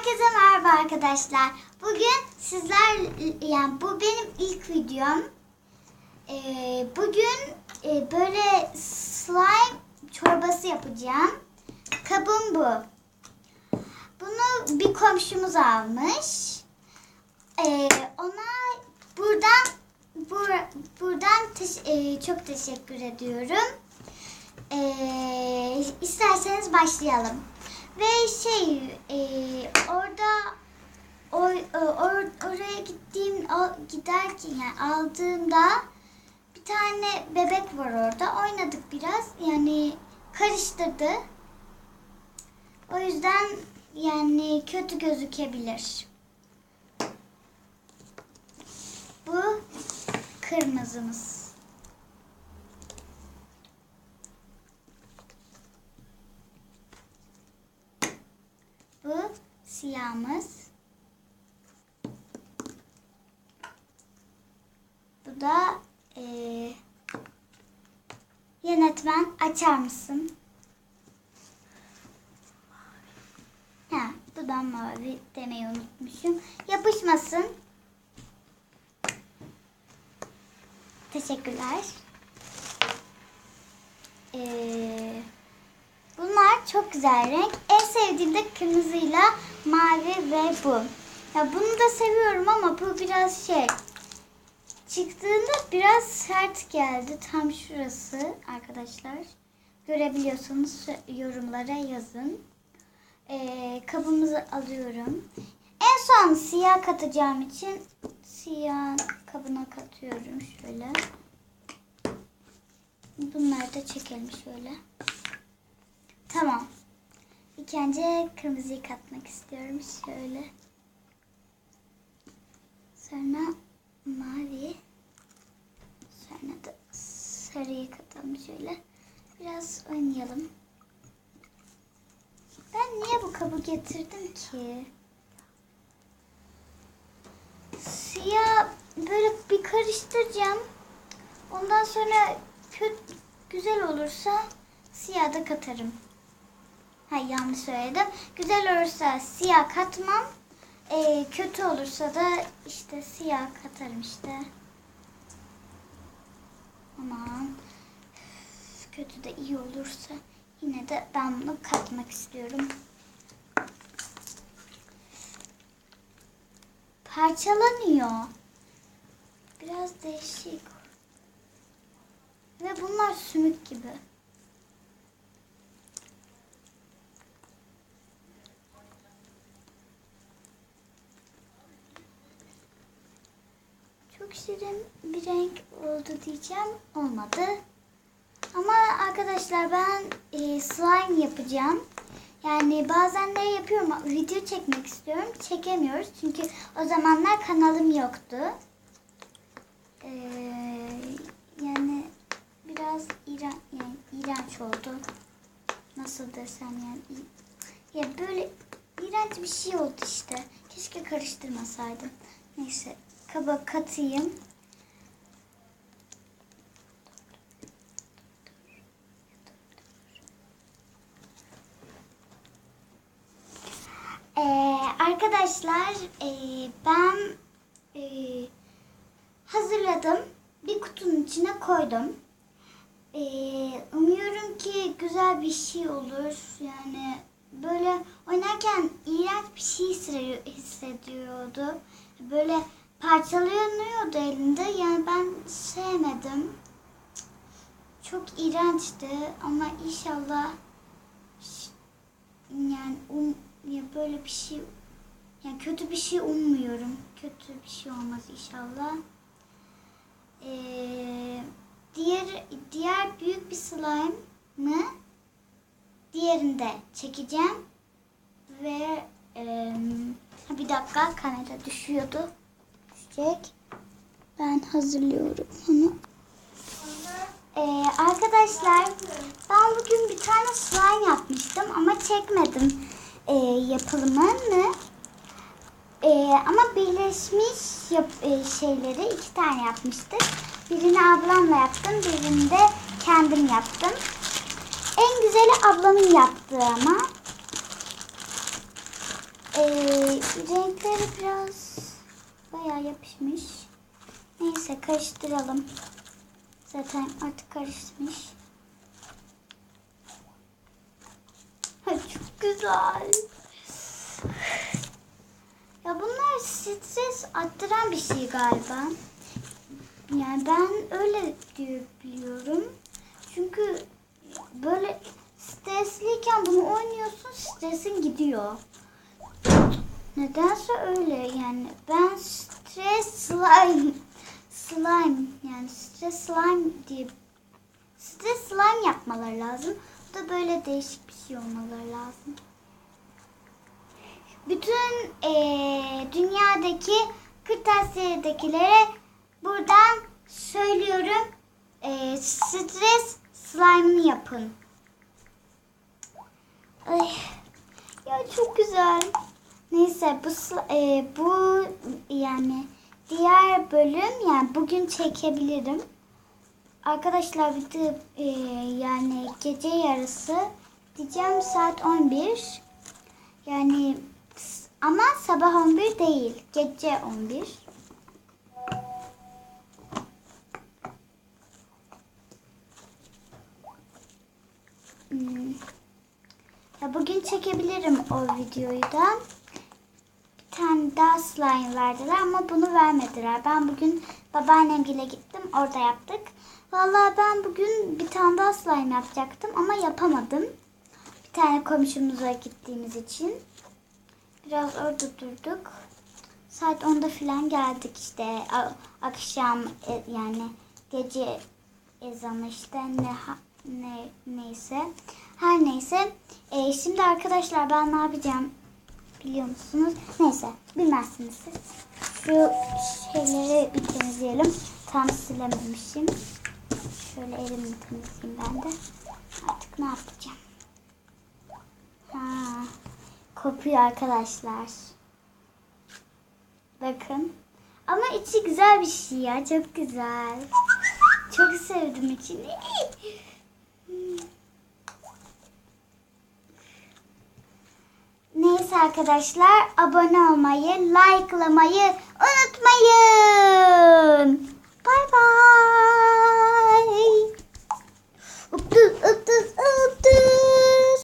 Herkese merhaba arkadaşlar. Bugün bu benim ilk videom. Bugün böyle slime çorbası yapacağım. Kabım bu. Bunu bir komşumuz almış. Ona buradan çok teşekkür ediyorum. İsterseniz başlayalım. Ve oraya giderken yani aldığımda bir tane bebek var orada. Oynadık biraz. Yani karıştırdı. O yüzden yani kötü gözükebilir. Bu kırmızımız. Bu siyahımız. Bu da yönetmen, açar mısın? Bu da mavi demeyi unutmuşum. Yapışmasın. Teşekkürler. Bunlar çok güzel renk. En sevdiğim de kırmızıyla mavi ve bu. Ya bunu da seviyorum ama bu biraz çıktığında biraz sert geldi. Tam şurası arkadaşlar. Görebiliyorsanız yorumlara yazın. Kabımızı alıyorum. En son siyah katacağım için siyah kabına katıyorum şöyle. Bunları da çekelim şöyle. Tamam. İlk önce kırmızıyı katmak istiyorum şöyle. Sonra mavi. Sonra da sarıyı katalım şöyle. Biraz oynayalım. Ben niye bu kabı getirdim ki? Siyah böyle bir karıştıracağım. Ondan sonra güzel olursa siyah da katarım. Yanlış söyledim. Güzel olursa siyah katmam. Kötü olursa da işte siyah katarım işte. Aman. Kötü de iyi olursa yine de ben bunu katmak istiyorum. Parçalanıyor. Biraz değişik. Ve bunlar sümük gibi. Çok şirin bir renk oldu diyeceğim. Olmadı. Ama arkadaşlar ben slime yapacağım. Yani bazen de yapıyorum ama video çekmek istiyorum. Çekemiyoruz çünkü o zamanlar kanalım yoktu. Yani biraz iğrenç oldu. Nasıl desem yani. Ya böyle iğrenç bir şey oldu işte. Keşke karıştırmasaydım. Neyse kaba katayım. Arkadaşlar ben hazırladım. Bir kutunun içine koydum. Umuyorum ki güzel bir şey olur. Yani böyle oynarken iğrenç bir şey hissediyordu. Böyle parçalanıyordu elinde. Yani ben sevmedim. Çok iğrençti ama inşallah yani ya böyle bir şey, yani kötü bir şey ummuyorum. Kötü bir şey olmaz inşallah. Diğer büyük bir slime'ı diğerinde çekeceğim ve bir dakika kamera düşüyordu. Düşecek. Ben hazırlıyorum onu. Arkadaşlar ben bugün bir tane slime yapmıştım ama çekmedim yapılımını. Ama birleşmiş şeyleri 2 tane yapmıştık. Birini ablamla yaptım, birini de kendim yaptım. En güzeli ablamın yaptığı ama. Renkleri biraz bayağı yapışmış. Neyse karıştıralım. Zaten artık karışmış. Çok güzel. Ya bunlar stres arttıran bir şey galiba. Yani ben öyle diye biliyorum. Çünkü böyle stresliyken bunu oynuyorsun, stresin gidiyor. Nedense öyle yani. Ben stres slime yani stres slime yapmaları lazım. Bu da böyle değişik bir şey olmaları lazım. Bütün dünyadaki kırtasiyedekilere buradan söylüyorum. Stres slime'ını yapın. Ay, ya çok güzel. Neyse bu yani diğer bölüm yani bugün çekebilirim. Arkadaşlar bir de yani gece yarısı diyeceğim saat 11. Yani ama sabah 11 değil. Gece 11. Ya bugün çekebilirim o videoyu da. Bir tane daha slime verdiler ama bunu vermediler. Ben bugün babaannemgile gittim. Orada yaptık. Vallahi ben bugün bir tane daha slime yapacaktım ama yapamadım. Bir tane komşumuza gittiğimiz için. Biraz orada durduk. Saat 10'da falan geldik işte. Akşam yani gece ezanı işte neyse. Her neyse. Şimdi arkadaşlar ben ne yapacağım biliyor musunuz? Neyse bilmezsiniz siz. Şu şeyleri bir temizleyelim. Tam silememişim. Şöyle elimi temizleyeyim ben de. Artık ne yapacağım? Kopuyor arkadaşlar. Bakın. Ama içi güzel bir şey ya. Çok güzel. Çok sevdim içini. Neyse arkadaşlar. Abone olmayı, likelamayı unutmayın. Bay bay.